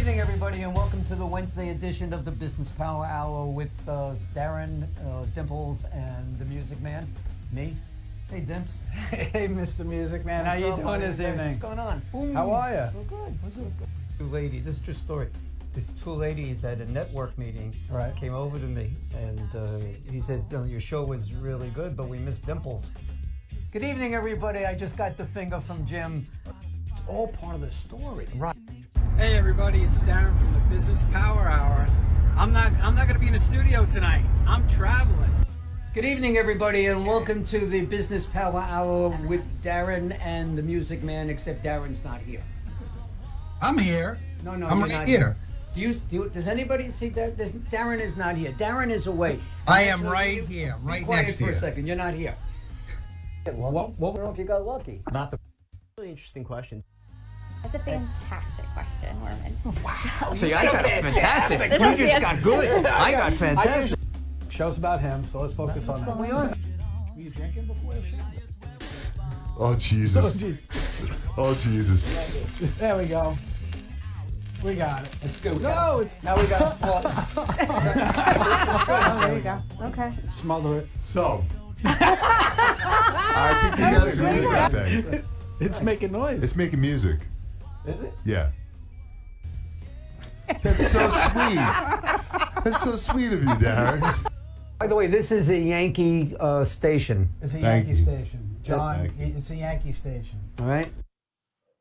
evening, everybody, and welcome to the Wednesday edition of the Business Power Hour with Darren, Dimples, and the Music Man. Me. Hey, Dimps. Hey, Mr. Music Man. How you doing this evening? What's going on? How are you? Oh, good. What's up? Two ladies. This is a true story. These two ladies at a network meeting came over to me, and he said, your show was really good, but we missed Dimples. Good evening, everybody. I just got the finger from Jim. It's all part of the story. Right. Hey, everybody. It's Darren from the Business Power Hour. I'm not going to be in the studio tonight. I'm traveling. Good evening, everybody, and welcome to the Business Power Hour with Darren and the Music Man, except Darren's not here. I'm here. No, I'm you're right not here. Does anybody see that? Darren is not here. Darren is away. I am right here, right quiet next for to a you. second. You're not here. What? I don't know if you got lucky. Not the really interesting question. That's a fantastic question, Norman. Wow. See, I got fantastic. You just got good. I got fantastic. Show's about him, so let's focus on that. Were you drinking before the show? Oh, Jesus. Oh, Jesus. There we go. We got it. Let's go. No, it's... Now we got There you go. Okay. Smother it. So, I think he has music that thing. It's making noise. It's making music. Is it? Yeah. That's so sweet. That's so sweet of you, Darren. By the way, this is a Yankee station. It's a Thank Yankee you. station. John, Thank you. it's a Yankee station. All right.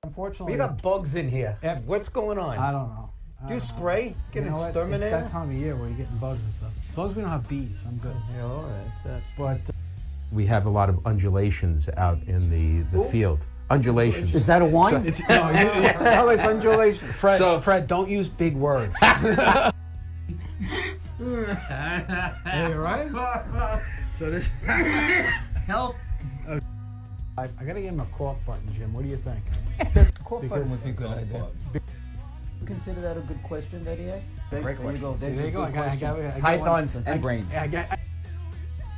Unfortunately... You got bugs in here. What's going on? I don't know. Do you spray? Get an It's exterminator? that time of year where you're getting bugs and stuff. As long as we don't have bees, I'm good. Yeah, all right. That's But... We have a lot of undulations out in the field. Undulations. Is that a wine? What the hell is undulation? Fred, don't use big words. Hey, right? So this... Help. I gotta give him a cough button, Jim. What do you think? Cough button would be a good idea. Consider that a good question that he asked? Great question. There you go. I got Pythons one. and brains.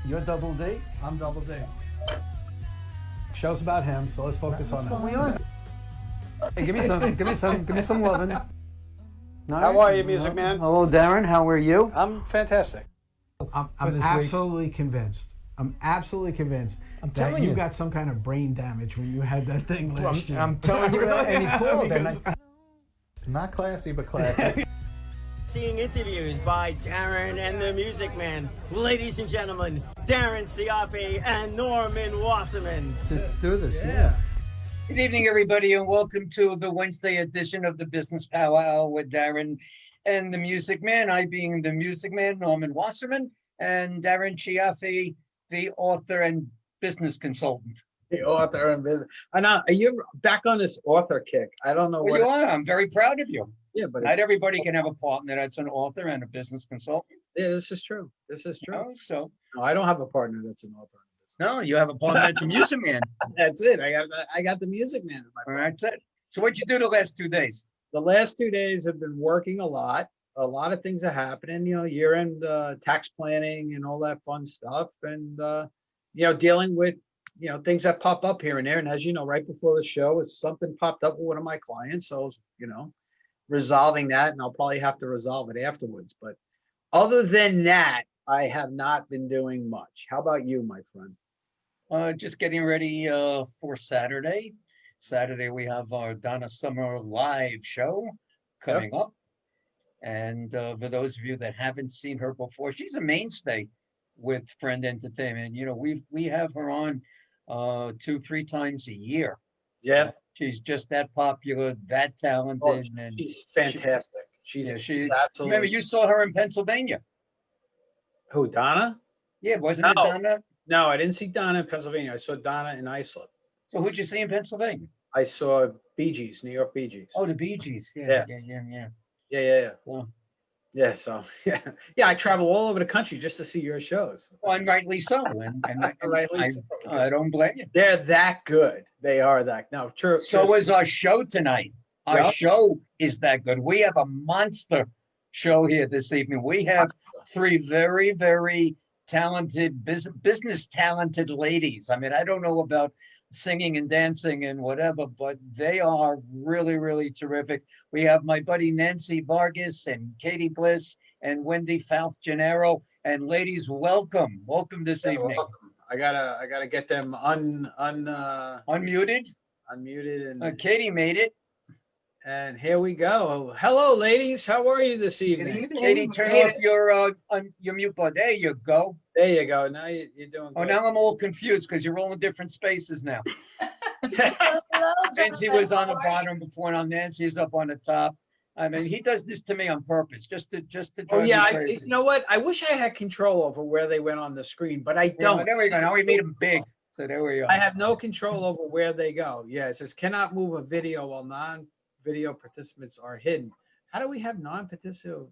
You're double D? I'm double D. Show's about him, so let's focus on that. Hey, give me some loving. How are you, Music Man? Hello, Darren. How are you? I'm fantastic. I'm this absolutely convinced. I'm absolutely convinced that telling you. got some kind of brain damage when you had that thing last year. I'm telling you that, and he called. It's not classy, but classy. Seeing interviews by Darren and the Music Man. Ladies and gentlemen, Darren Siafe and Norman Wasserman. Let's do this. Yeah. Good evening, everybody, and welcome to the Wednesday edition of the Business Power Hour with Darren and the Music Man. I being the Music Man, Norman Wasserman, and Darren Chiaffi, the author and business consultant. The author and business. I know you're back on this author kick. I don't know Well, what. you are. I'm very proud of you. Yeah, but Not everybody can have a partner that's an author and a business consultant. yeah, this is true. This is true. No, so No, I don't have a partner that's an author. no, you have a partner that's a music man. That's it. I got the Music Man in my. All right, that's it. So what'd you do the last 2 days? The last 2 days have been working a lot. A lot of things are happening. Year-end tax planning and all that fun stuff, and dealing with things that pop up here and there. And as you know, right before the show, something popped up with one of my clients, so I was, resolving that, and I'll probably have to resolve it afterwards. But other than that, I have not been doing much. How about you, my friend? Just getting ready for Saturday. Saturday we have our Donna Summer live show coming up. And for those of you that haven't seen her before, she's a mainstay with Friend Entertainment. We have her on 2-3 times a year. Yeah, She's just that popular, that talented, and she's fantastic. She's absolutely. Remember, you saw her in Pennsylvania. Who, Donna? Yeah, wasn't it No. Donna? No, I didn't see Donna in Pennsylvania. I saw Donna in Iceland. So who'd you see in Pennsylvania? I saw Bee Gees, New York Bee Gees. Oh, the Bee Gees. Yeah. Yeah. Well, Yeah, so yeah, I travel all over the country just to see your shows. well, and rightly so. And Rightly so. I don't blame you. They're that good. They are that. No, true. So is our show tonight. Our Yep. show is that good. We have a monster show here this evening. We have 3 very, very talented business talented ladies. I mean, I don't know about singing and dancing and whatever, but they are really, really terrific. We have my buddy Nancy Vargas and Katie Bliss and Wendy Gennaro. And ladies, welcome. Welcome this Yeah, evening. welcome. I gotta get them Unmuted. unmuted and Katie made it. here we go. Hello, ladies. How are you this evening? Katie, turn off your mute button. There you go. There you go. Now you're doing Oh, good. now I'm all confused because you're all in different spaces now. Hello, Nancy was on the bottom before. Now Nancy's up on the top. I mean, he does this to me on purpose, just to Oh drive yeah, me crazy. you know what? I wish I had control over where they went on the screen, but I Yeah, don't. there we go. Now we made him big. So there we go. I have no control over where they go. Yeah, it says cannot move a video while non-video participants are hidden. How do we have non-participant?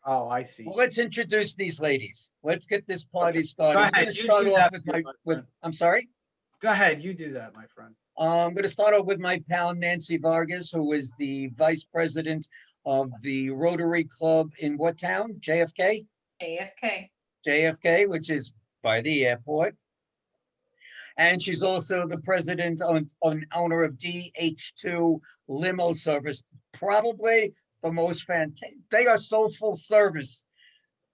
Oh, I see. Well, let's introduce these ladies. Let's get this party started. Go I'm going ahead, to you start do off that, with my friend. I'm sorry. Go ahead, you do that, my friend. I'm going to start off with my pal Nancy Vargas, who is the vice president of the Rotary Club in what town? JFK? AFK. JFK, which is by the airport. And she's also the president and owner of DH2 Limo Service. Probably the most fantastic. They are so full service.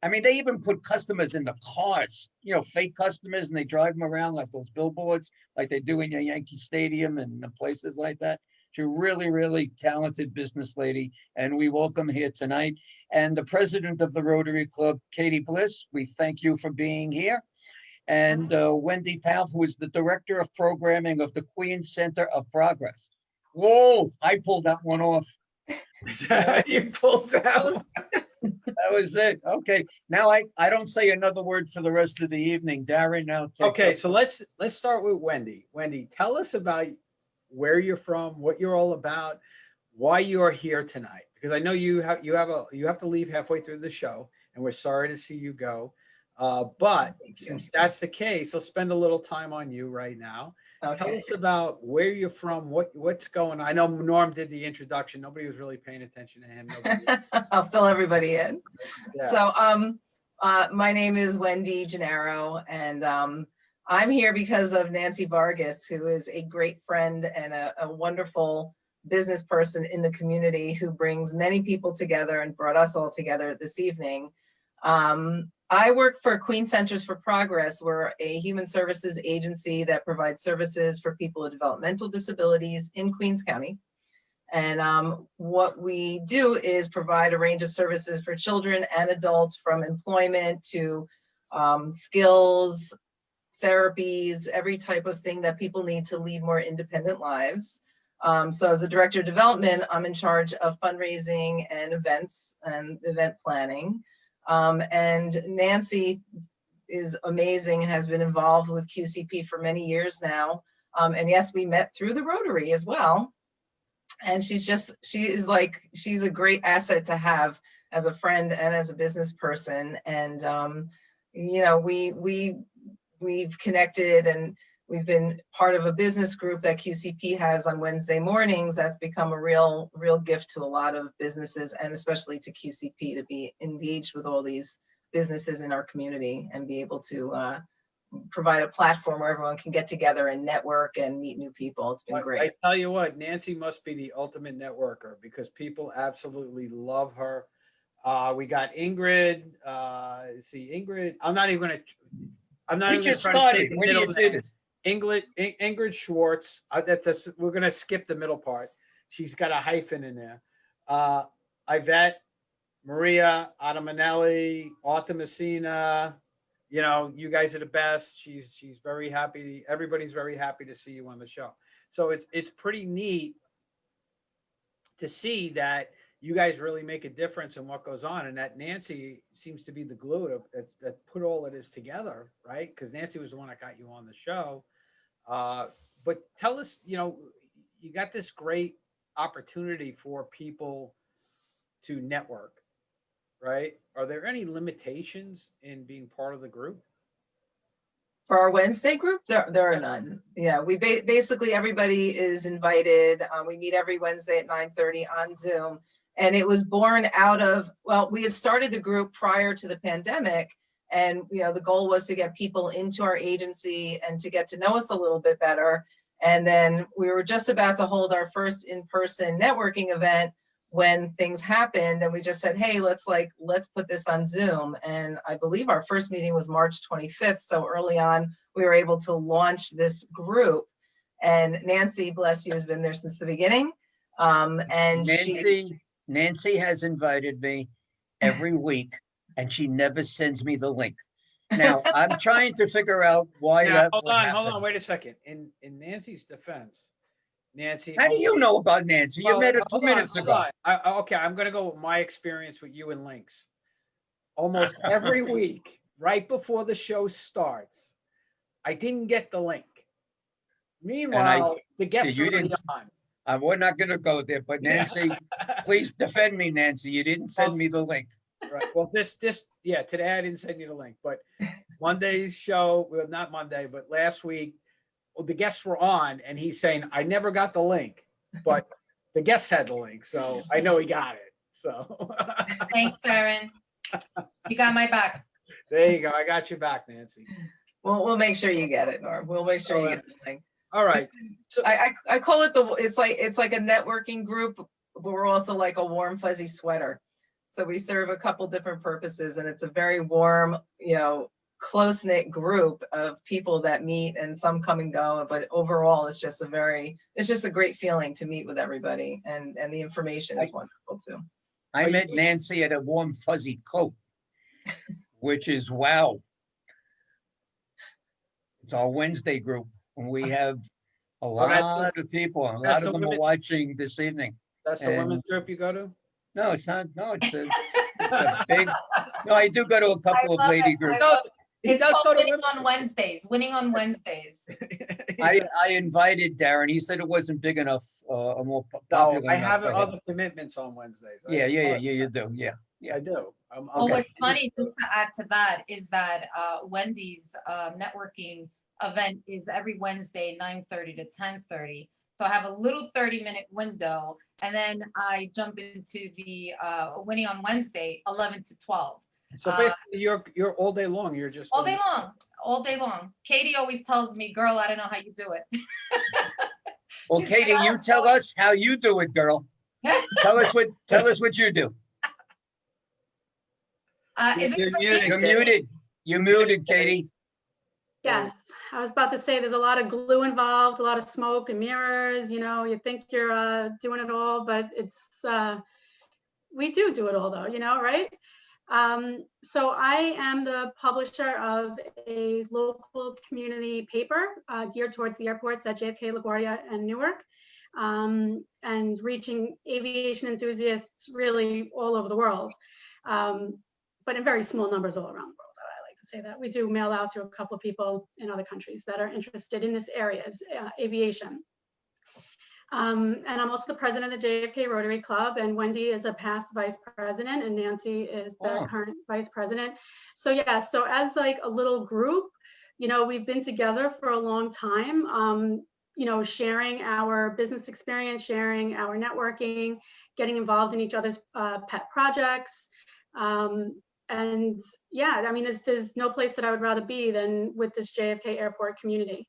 I mean, they even put customers in the cars, you know, fake customers, and they drive them around like those billboards, like they do in your Yankee Stadium and places like that. She's a really, really talented business lady, and we welcome her here tonight. And the president of the Rotary Club, Katie Bliss, we thank you for being here. And Wendy Falf, who is the director of programming of the Queen Center of Progress. Whoa, I pulled that one off. You pulled out. That was it. Okay. Now I don't say another word for the rest of the evening. Darren, now take Okay, up. so let's start with Wendy. Wendy, tell us about where you're from, what you're all about, why you are here tonight. Because I know you have to leave halfway through the show, and we're sorry to see you go. But since that's the case, I'll spend a little time on you right now. Okay. Tell us about where you're from, what's going on. I know Norm did the introduction. Nobody was really paying attention to him. I'll fill everybody in. Yeah. So, my name is Wendy Gennaro, and I'm here because of Nancy Vargas, who is a great friend and a wonderful business person in the community who brings many people together and brought us all together this evening. I work for Queen Centers for Progress. We're a human services agency that provides services for people with developmental disabilities in Queens County. And what we do is provide a range of services for children and adults, from employment to skills, therapies, every type of thing that people need to lead more independent lives. So as the director of development, I'm in charge of fundraising and events and event planning. And Nancy is amazing and has been involved with QCP for many years now. And yes, we met through the Rotary as well. And she's a great asset to have as a friend and as a business person. And, you know, we've connected, and we've been part of a business group that QCP has on Wednesday mornings. That's become a real gift to a lot of businesses, and especially to QCP, to be engaged with all these businesses in our community and be able to provide a platform where everyone can get together and network and meet new people. It's been great. I tell you what, Nancy must be the ultimate networker, because people absolutely love her. We got Ingrid. Ingrid. I'm not even going We to just try to say started. the When do you middle see name. this? Ingrid Schwartz. We're going to skip the middle part. She's got a hyphen in there. Yvette, Maria, Adamanelli, Arta Messina. You know, you guys are the best. She's very happy. Everybody's very happy to see you on the show. So it's pretty neat to see that you guys really make a difference in what goes on, and that Nancy seems to be the glue that put all of this together, right? Because Nancy was the one that got you on the show. But tell us, you know, you got this great opportunity for people to network, right? Are there any limitations in being part of the group? For our Wednesday group, there are none. Yeah, we basically everybody is invited. We meet every Wednesday at 9:30 on Zoom. And it was born out of, well, we had started the group prior to the pandemic, and you know, the goal was to get people into our agency and to get to know us a little bit better. And then we were just about to hold our first in-person networking event when things happened, and we just said, hey, let's put this on Zoom. And I believe our first meeting was March 25th. So early on, we were able to launch this group. And Nancy, bless you, has been there since the beginning. And Nancy has invited me every week, and she never sends me the link. Now, I'm trying to figure out why that hold would on, happen. wait a second. In Nancy's defense, Nancy. How do you know about Nancy? You met her 2 minutes ago. Okay, I'm going to go with my experience with you and links. Almost every week, right before the show starts, I didn't get the link. Meanwhile, the guests are already on. We're not going to go there, but Nancy, please defend me, Nancy. You didn't send me the link. Right. Well, today I didn't send you the link, but Monday's show, well, not Monday, but last week, the guests were on, and he's saying, I never got the link, but the guests had the link, so I know he got it. So Thanks, Darren. You got my back. There you go. I got you back, Nancy. We'll make sure you get it, Norm. We'll make sure you get the link. All right. So I call it it's like a networking group, but we're also like a warm, fuzzy sweater. So we serve a couple different purposes, and it's a very warm, close-knit group of people that meet, and some come and go, but overall it's just a great feeling to meet with everybody, and the information is wonderful too. I met Nancy at a warm, fuzzy coat, which is wow. It's our Wednesday group, and we have a lot of people, and a lot of them are watching this evening. That's the women's group you go to? No, it's not. No, it's a big. No, I do go to a couple of lady groups. It's called Winning on Wednesdays. Winning on Wednesdays. I invited Darren. He said it wasn't big enough. More popular. I have other commitments on Wednesdays. Yeah, you do. Yeah, I do. Well, what's funny, just to add to that, is that Wendy's networking event is every Wednesday, 9:30 to 10:30. So I have a little 30-minute window, and then I jump into the Winning on Wednesday, 11 to 12. So basically, you're all day long. You're just all day long. Katie always tells me, "Girl, I don't know how you do it." Well, Katie, you tell us how you do it, girl. Tell us what you do. You're muted. You're muted, Katie. Yes, I was about to say there's a lot of glue involved, a lot of smoke and mirrors. You think you're doing it all, but it's we do it all though. Right? So I am the publisher of a local community paper geared towards the airports at JFK, LaGuardia, and Newark, and reaching aviation enthusiasts really all over the world, but in very small numbers all around the world. I like to say that. We do mail out to a couple of people in other countries that are interested in this area, aviation. And I'm also the president of the JFK Rotary Club, and Wendy is a past vice president, and Nancy is the current vice president. So yeah, so as like a little group, we've been together for a long time, sharing our business experience, sharing our networking, getting involved in each other's pet projects. And yeah, I mean, there's no place that I would rather be than with this JFK airport community.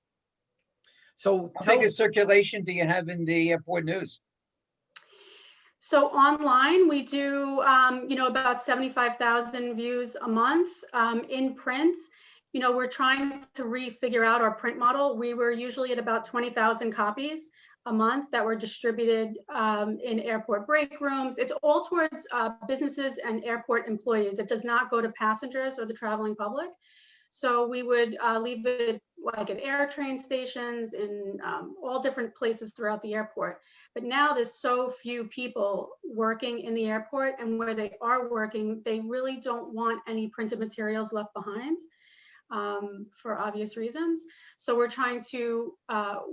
So how big a circulation do you have in the airport news? So online, we do, about 75,000 views a month. In print, we're trying to refigure out our print model. We were usually at about 20,000 copies a month that were distributed in airport break rooms. It's all towards businesses and airport employees. It does not go to passengers or the traveling public. So we would leave it like at air train stations in all different places throughout the airport. But now there's so few people working in the airport, and where they are working, they really don't want any printed materials left behind for obvious reasons. So we're trying to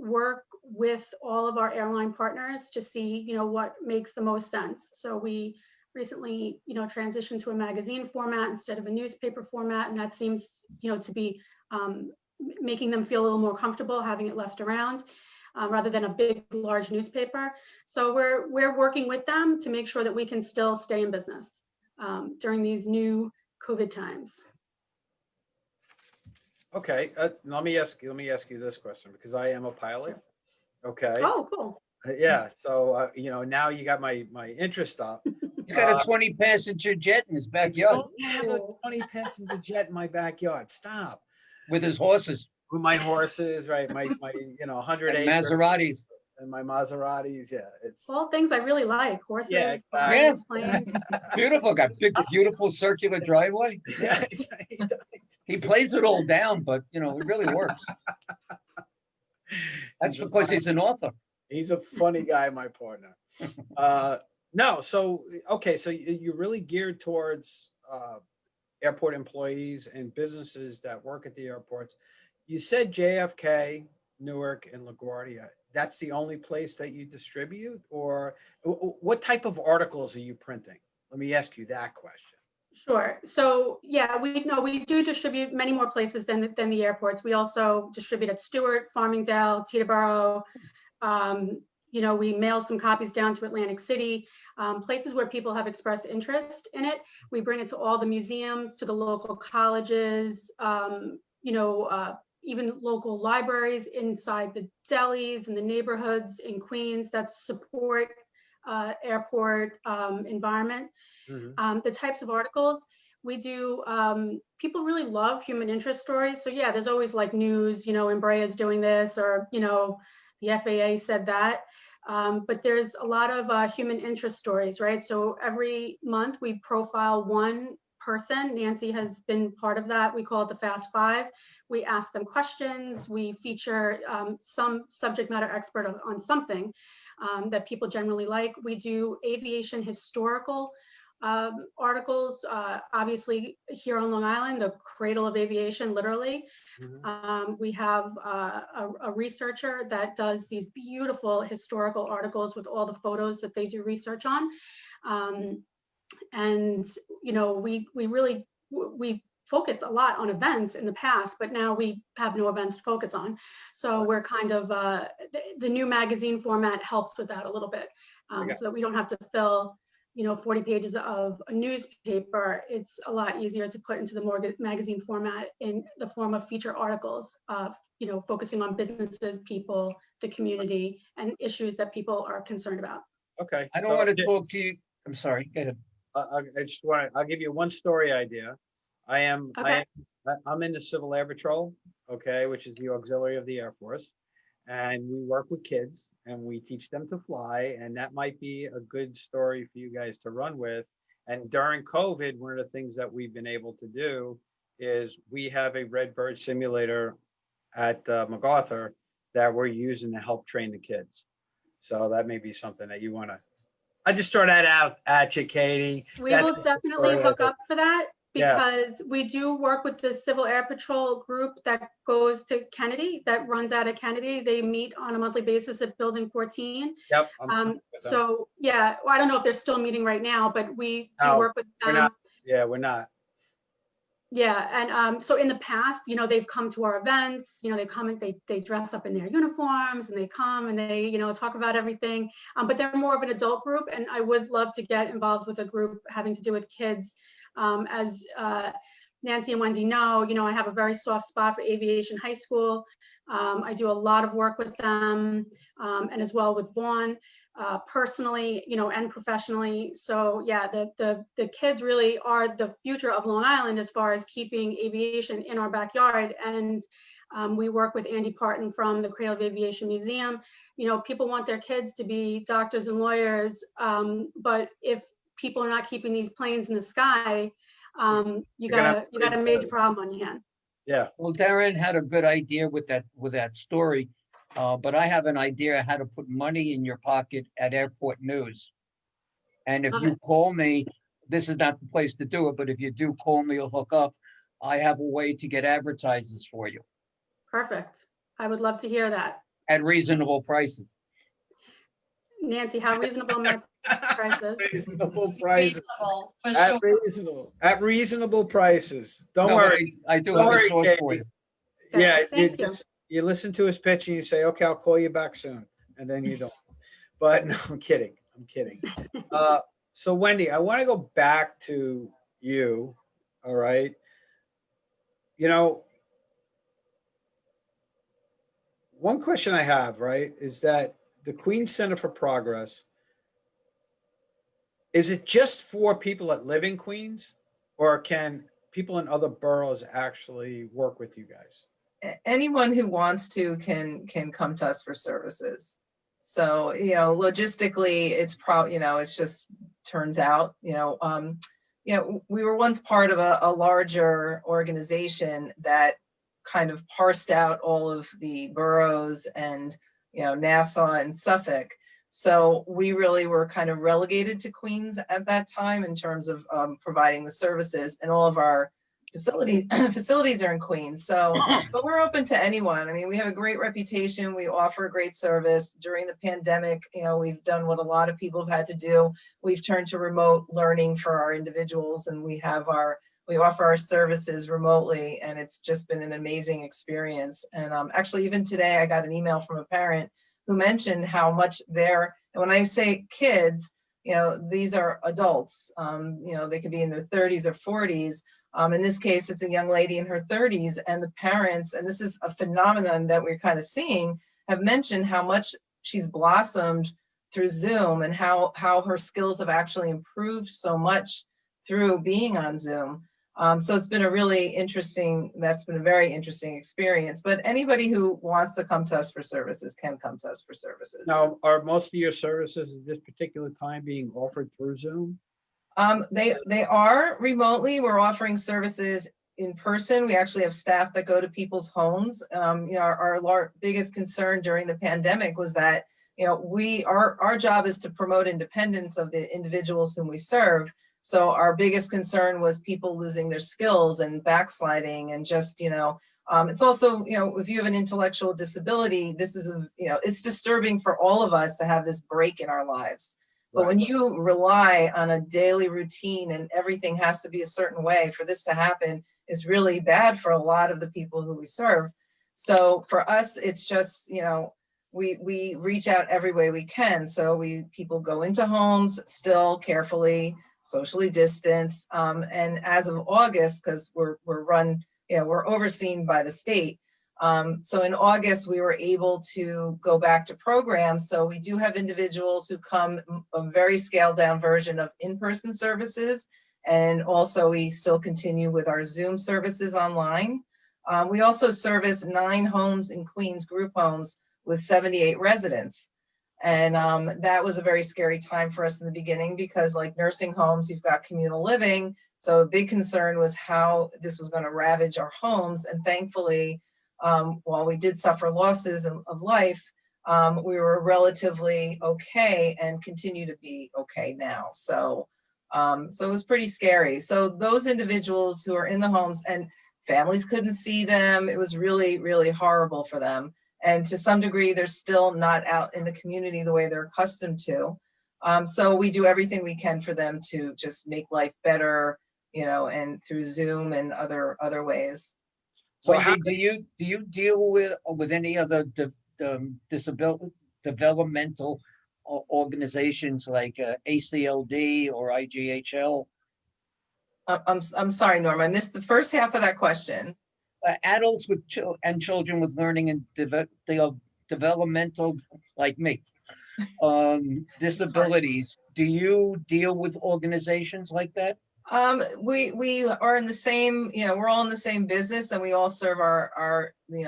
work with all of our airline partners to see, what makes the most sense. So we recently, transitioned to a magazine format instead of a newspaper format, and that seems, to be making them feel a little more comfortable having it left around rather than a big, large newspaper. So we're working with them to make sure that we can still stay in business during these new COVID times. Okay, let me ask you this question, because I am a pilot. Okay. Oh, cool. Yeah. So, now you got my interest up. He's got a 20 passenger jet in his backyard Don't have a 20 passenger jet in my backyard. Stop. with his horses With my horses, right? My 100 and acres Maseratis. and my Maseratis. Yeah. It's All things I really like, horses, Yeah, exactly. birds, planes. Beautiful, got big, beautiful circular driveway. yeah. He plays it all down, but it really works. That's He's a because funny- he's an author. He's a funny guy, my partner. No, so okay, so you're really geared towards airport employees and businesses that work at the airports. You said JFK, Newark, and LaGuardia. That's the only place that you distribute, or what type of articles are you printing? Let me ask you that question. Sure. So yeah, we do distribute many more places than the airports. We also distribute at Stewart, Farmingdale, Teterboro. We mail some copies down to Atlantic City, places where people have expressed interest in it. We bring it to all the museums, to the local colleges, even local libraries inside the delis and the neighborhoods in Queens that support airport environment. The types of articles we do, people really love human interest stories. So yeah, there's always like news, Embraer is doing this, or, the FAA said that. But there's a lot of human interest stories, right? So every month we profile one person. Nancy has been part of that. We call it the Fast Five. We ask them questions. We feature some subject matter expert on something that people generally like. We do aviation historical articles, obviously here on Long Island, the cradle of aviation, literally. We have a researcher that does these beautiful historical articles with all the photos that they do research on. We focused a lot on events in the past, but now we have no events to focus on. So we're kind of, the new magazine format helps with that a little bit, so that we don't have to fill 40 pages of a newspaper. It's a lot easier to put into the magazine format in the form of feature articles, focusing on businesses, people, the community, and issues that people are concerned about. Okay. I don't want to talk to you. I'm sorry. Go ahead. I'll give you one story idea. I'm in the Civil Air Patrol, okay, which is the auxiliary of the Air Force. And we work with kids and we teach them to fly. And that might be a good story for you guys to run with. And during COVID, one of the things that we've been able to do is we have a Redbird simulator at MacArthur that we're using to help train the kids. So that may be something that you want to, I just throw that out at you, Katie. We will definitely hook up for that, because we do work with the Civil Air Patrol group that goes to Kennedy, that runs out of Kennedy. They meet on a monthly basis at Building 14. Yep. So yeah, well, I don't know if they're still meeting right now, but we do work with them. We're not. Yeah, and so in the past, they've come to our events. They come and they dress up in their uniforms, and they come and they talk about everything. But they're more of an adult group, and I would love to get involved with a group having to do with kids. As Nancy and Wendy know, I have a very soft spot for Aviation High School. I do a lot of work with them, and as well with Vaughn, personally, and professionally. So yeah, the kids really are the future of Long Island as far as keeping aviation in our backyard. And we work with Andy Parton from the Cradle of Aviation Museum. People want their kids to be doctors and lawyers, but if people are not keeping these planes in the sky, you got a major problem on your hand. Yeah. Well, Darren had a good idea with that story, but I have an idea how to put money in your pocket at airport news. And if you call me, this is not the place to do it, but if you do call me or hook up, I have a way to get advertisers for you. Perfect. I would love to hear that. At reasonable prices. Nancy, how reasonable are my prices? Reasonable prices. Reasonable, for sure. At reasonable prices. Don't No, but worry. I do Don't have a worry, source Katie. for you. Yeah, Thank you. you listen to his pitch and you say, okay, I'll call you back soon. And then you don't. But no, I'm kidding. So Wendy, I want to go back to you. All right. one question I have, right, is that the Queens Center for Progress, is it just for people that live in Queens, or can people in other boroughs actually work with you guys? Anyone who wants to can come to us for services. So, logistically, it's it's just turns out, we were once part of a larger organization that kind of parsed out all of the boroughs and, Nassau and Suffolk. So we really were kind of relegated to Queens at that time in terms of providing the services, and all of our facilities are in Queens. So, but we're open to anyone. I mean, we have a great reputation. We offer a great service. During the pandemic, we've done what a lot of people have had to do. We've turned to remote learning for our individuals, and we offer our services remotely, and it's just been an amazing experience. And actually, even today, I got an email from a parent who mentioned how much and when I say kids, these are adults, they could be in their 30s or 40s. In this case, it's a young lady in her 30s, and the parents, and this is a phenomenon that we're kind of seeing, have mentioned how much she's blossomed through Zoom, and how her skills have actually improved so much through being on Zoom. So it's been that's been a very interesting experience. But anybody who wants to come to us for services can come to us for services. Now, are most of your services at this particular time being offered through Zoom? They are remotely. We're offering services in person. We actually have staff that go to people's homes. Our biggest concern during the pandemic was that, our job is to promote independence of the individuals whom we serve. So our biggest concern was people losing their skills and backsliding, and just, it's also, if you have an intellectual disability, this is, it's disturbing for all of us to have this break in our lives. But when you rely on a daily routine and everything has to be a certain way, for this to happen is really bad for a lot of the people who we serve. So for us, it's just, we reach out every way we can. So people go into homes still carefully, socially distanced. And as of August, because we're overseen by the state. So in August, we were able to go back to programs. So we do have individuals who come a very scaled down version of in-person services. And also we still continue with our Zoom services online. We also service 9 homes in Queens, group homes with 78 residents. And that was a very scary time for us in the beginning, because like nursing homes, you've got communal living. So a big concern was how this was going to ravage our homes. And thankfully, while we did suffer losses of life, we were relatively okay and continue to be okay now. So it was pretty scary. So those individuals who are in the homes and families couldn't see them, it was really, really horrible for them. And to some degree, they're still not out in the community the way they're accustomed to. So we do everything we can for them to just make life better, and through Zoom and other ways. So do you deal with any other developmental organizations like ACLD or IGHL? I'm sorry, Norm, I missed the first half of that question. Adults with children with learning and developmental, like me, disabilities. Do you deal with organizations like that? We are in the same, we're all in the same business, and we all serve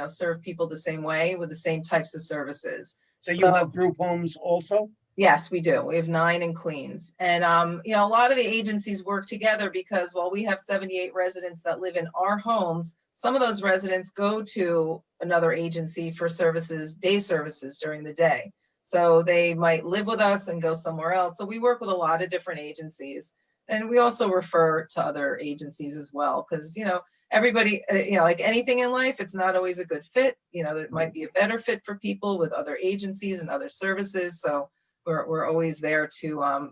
serve people the same way with the same types of services. So you have group homes also? Yes, we do. We have 9 in Queens. And, a lot of the agencies work together, because while we have 78 residents that live in our homes, some of those residents go to another agency for services, day services during the day. So they might live with us and go somewhere else. So we work with a lot of different agencies. And we also refer to other agencies as well, because, everybody, like anything in life, it's not always a good fit. There might be a better fit for people with other agencies and other services. So we're always there to,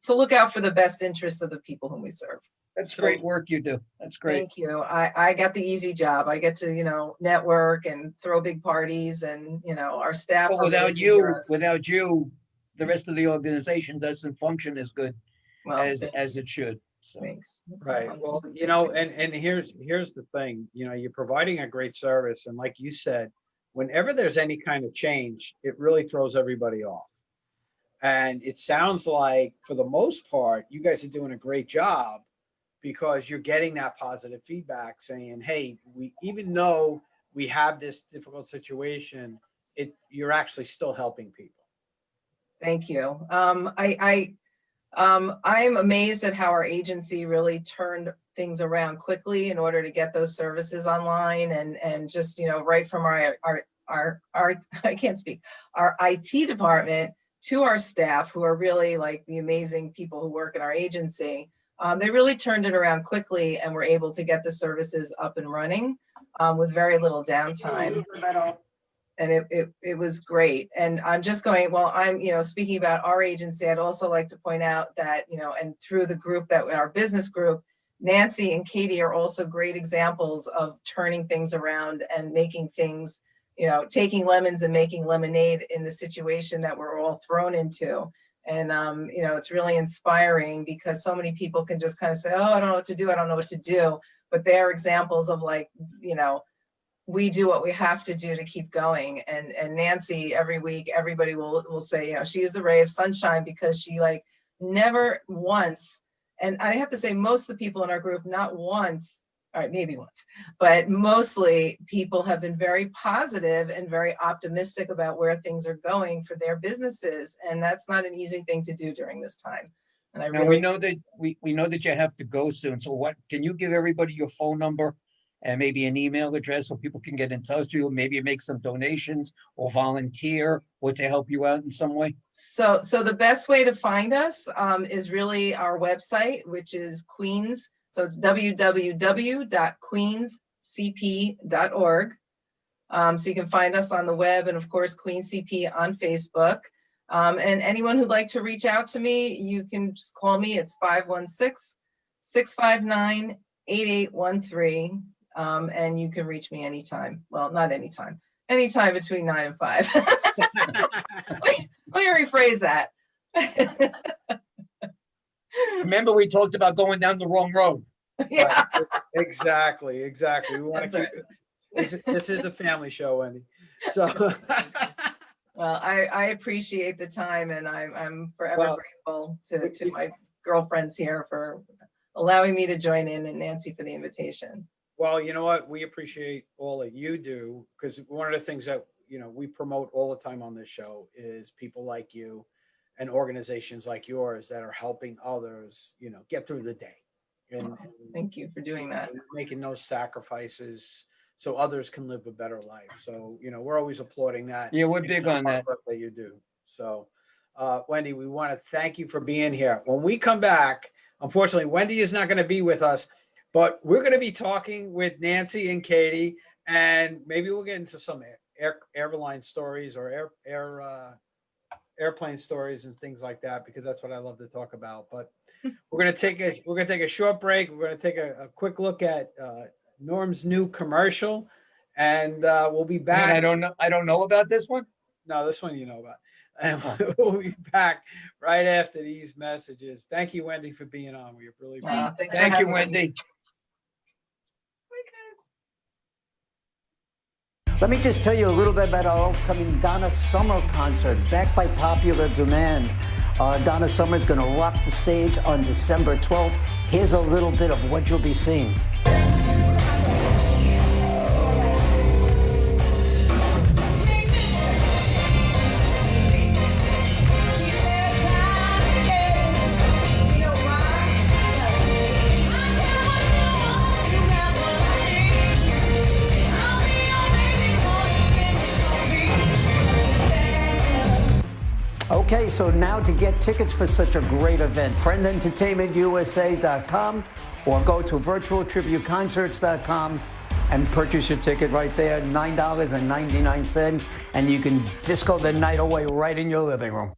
to look out for the best interests of the people whom we serve. That's great work you do. That's great. Thank you. I got the easy job. I get to, network and throw big parties, and, our staff. Well, without you, the rest of the organization doesn't function as good as it should. So. Thanks. Right. Well, and here's the thing, you're providing a great service. And like you said, whenever there's any kind of change, it really throws everybody off. And it sounds like, for the most part, you guys are doing a great job because you're getting that positive feedback saying, hey, even though we have this difficult situation, you're actually still helping people. Thank you. I'm amazed at how our agency really turned things around quickly in order to get those services online, and just, right from our I can't speak, our IT department to our staff, who are really like the amazing people who work in our agency. They really turned it around quickly and were able to get the services up and running with very little downtime. And it was great. And I'm just going, well, I'm, speaking about our agency, I'd also like to point out that, and through the group our business group, Nancy and Katie are also great examples of turning things around and making things, taking lemons and making lemonade in the situation that we're all thrown into. And, it's really inspiring because so many people can just kind of say, oh, I don't know what to do. I don't know what to do. But they are examples of, like, we do what we have to do to keep going. And Nancy, every week, everybody will say, she is the ray of sunshine, because she, like, never once, and I have to say most of the people in our group, not once, all right, maybe once, but mostly people have been very positive and very optimistic about where things are going for their businesses. And that's not an easy thing to do during this time. And Now, we know that we know that you have to go soon. So what, can you give everybody your phone number and maybe an email address so people can get in touch with you, maybe make some donations or volunteer or to help you out in some way? So the best way to find us is really our website, which is Queens. So it's www.queenscp.org. So you can find us on the web, and of course, Queens CP on Facebook. And anyone who'd like to reach out to me, you can just call me. It's 516-659-8813. And you can reach me anytime. Well, not anytime. Anytime between 9 and 5. Let me rephrase that. Remember, we talked about going down the wrong road. Yeah. Exactly. We want to keep it. This is a family show, Wendy. So well, I appreciate the time, and I'm forever grateful to my girlfriends here for allowing me to join in, and Nancy for the invitation. Well, you know what? We appreciate all that you do, because one of the things that, we promote all the time on this show is people like you and organizations like yours that are helping others, get through the day. And thank you for doing that. Making those sacrifices so others can live a better life. So, we're always applauding that. Yeah, we're big on that. That you do. So, Wendy, we want to thank you for being here. When we come back, unfortunately, Wendy is not going to be with us, but we're going to be talking with Nancy and Katie, and maybe we'll get into some airline stories or airplane stories and things like that, because that's what I love to talk about. But we're going to take a short break. We're going to take a quick look at Norm's new commercial, and we'll be back. Man, I don't know about this one. No, this one you know about. And we'll be back right after these messages. Thank you, Wendy, for being on. We really appreciate it. Thank you, Wendy. Let me just tell you a little bit about our upcoming Donna Summer concert, backed by popular demand. Donna Summer is going to rock the stage on December 12th. Here's a little bit of what you'll be seeing. Okay, so now to get tickets for such a great event, friendentertainmentusa.com or go to virtualtributeconcerts.com and purchase your ticket right there, $9.99, and you can disco the night away right in your living room.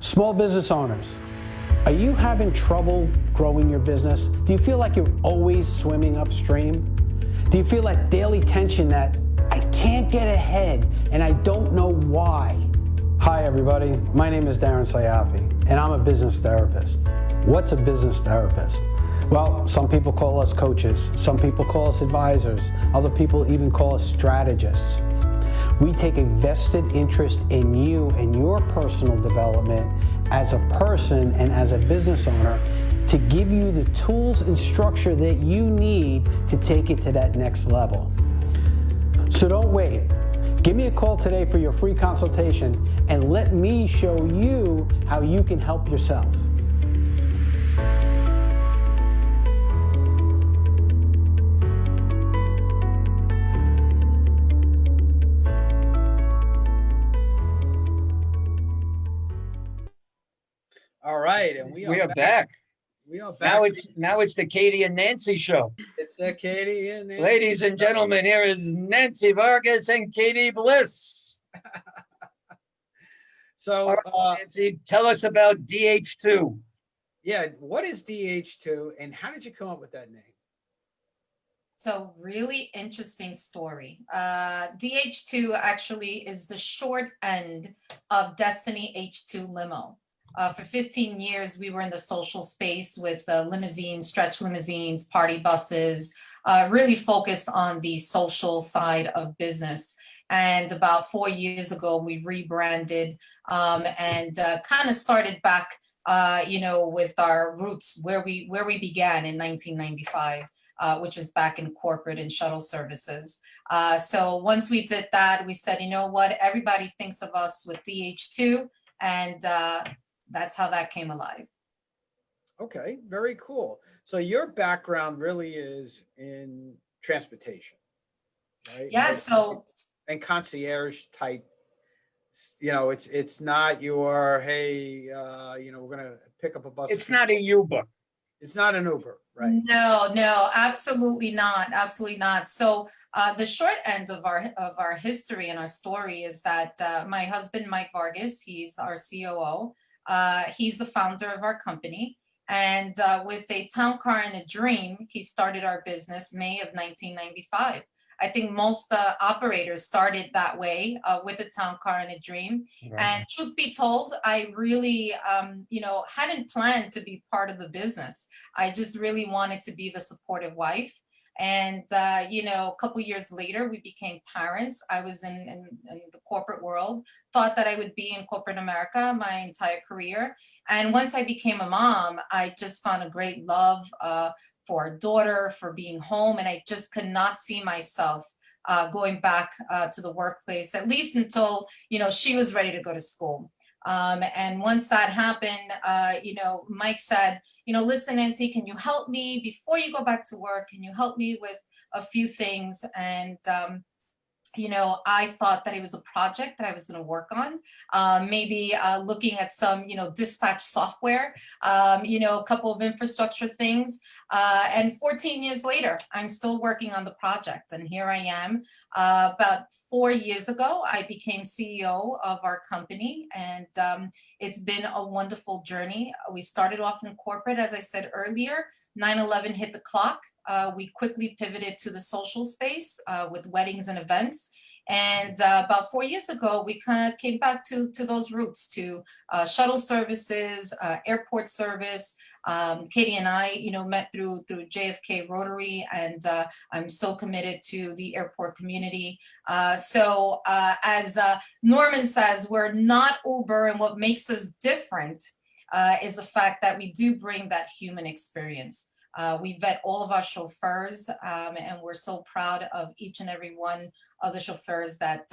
Small business owners, are you having trouble growing your business? Do you feel like you're always swimming upstream? Do you feel that daily tension that I can't get ahead and I don't know why? Hi everybody, my name is Darren and I'm a business therapist. What's a business therapist? Well, some people call us coaches, some people call us advisors, other people even call us strategists. We take a vested interest in you and your personal development as a person and as a business owner to give you the tools and structure that you need to take it to that next level. So don't wait. Give me a call today for your free consultation and let me show you how you can help yourself. All right, and we are back. We are back. Now it's the Katie and Nancy show. It's the Katie and Nancy. Ladies and gentlemen, here is Nancy Vargas and Katie Bliss. So, Nancy, tell us about DH2. Yeah, what is DH2 and how did you come up with that name? So really interesting story. DH2 actually is the short end of Destiny H2 Limo. For 15 years, we were in the social space with limousines, stretch limousines, party buses, really focused on the social side of business. And about 4 years ago, we rebranded and kind of started back, with our roots where we began in 1995. Which is back in corporate and shuttle services. So once we did that, we said, you know what, everybody thinks of us with DH2, and that's how that came alive. Okay, very cool. So your background really is in transportation, right? Yeah, so. And concierge type, it's not your, hey, we're gonna pick up a bus. It's not a Uber. It's not an Uber, right? No, absolutely not. Absolutely not. So the short end of our history and our story is that my husband, Mike Vargas, he's our COO. He's the founder of our company. And with a town car and a dream, he started our business May of 1995. I think most operators started that way with a town car and a dream. Right. And truth be told, I really, hadn't planned to be part of the business. I just really wanted to be the supportive wife. And, a couple years later, we became parents. I was in the corporate world, thought that I would be in corporate America my entire career. And once I became a mom, I just found a great love for a daughter, for being home. And I just could not see myself going back to the workplace, at least until, she was ready to go to school. And once that happened, Mike said, listen, Nancy, can you help me before you go back to work? Can you help me with a few things? And, I thought that it was a project that I was going to work on, maybe looking at some, dispatch software, a couple of infrastructure things. And 14 years later, I'm still working on the project. And here I am. About 4 years ago, I became CEO of our company. And it's been a wonderful journey. We started off in corporate, as I said earlier. 9/11 hit the clock. We quickly pivoted to the social space with weddings and events. And about 4 years ago, we kind of came back to those roots, to shuttle services, airport service. Katie and I, met through JFK Rotary, and I'm so committed to the airport community. So as Norman says, we're not Uber, and what makes us different is the fact that we do bring that human experience. We vet all of our chauffeurs, and we're so proud of each and every one of the chauffeurs that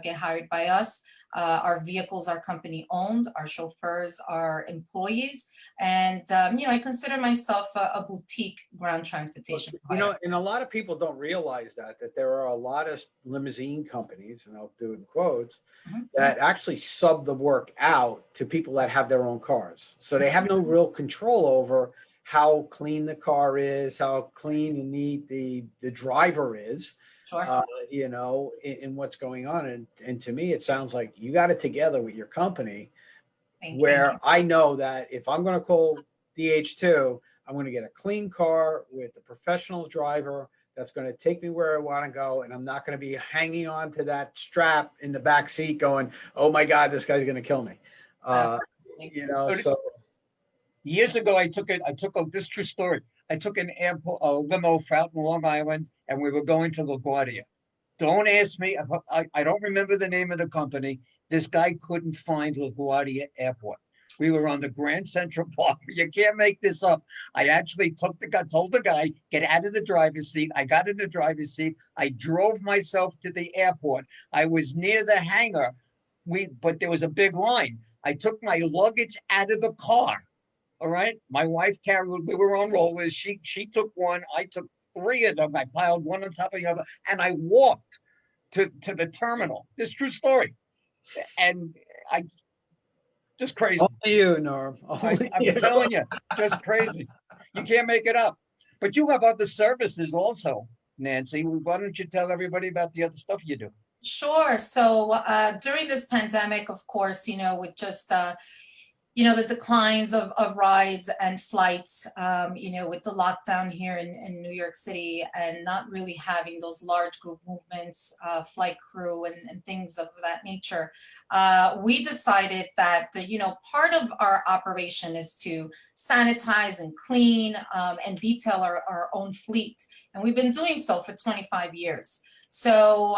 get hired by us. Our vehicles are company owned, our chauffeurs are employees, and I consider myself a boutique ground transportation provider. And a lot of people don't realize that there are a lot of limousine companies, and I'll do it in quotes, that actually sub the work out to people that have their own cars. So they have no real control over how clean the car is, how clean and neat the driver is. Sure. In what's going on. And to me, it sounds like you got it together with your company. Thank where you. I know that if I'm going to call DH2, I'm going to get a clean car with a professional driver that's going to take me where I want to go. And I'm not going to be hanging on to that strap in the back seat going, oh my God, this guy's going to kill me. So years ago, this true story. I took an airport, a limo out in Long Island, and we were going to LaGuardia. Don't ask me. I don't remember the name of the company. This guy couldn't find LaGuardia Airport. We were on the Grand Central Park. You can't make this up. I actually told the guy, get out of the driver's seat. I got in the driver's seat. I drove myself to the airport. I was near the hangar. But there was a big line. I took my luggage out of the car. All right. My wife carried, we were on rollers. She took one. I took three of them. I piled one on top of the other, and I walked to the terminal. This is true story. And I just crazy. Only you, Norm. Only I'm you. telling you, just crazy. You can't make it up. But you have other services also, Nancy. Why don't you tell everybody about the other stuff you do? Sure. So during this pandemic, of course, with just the declines of rides and flights, with the lockdown here in New York City and not really having those large group movements, flight crew and things of that nature, we decided that, part of our operation is to sanitize and clean and detail our own fleet. And we've been doing so for 25 years. So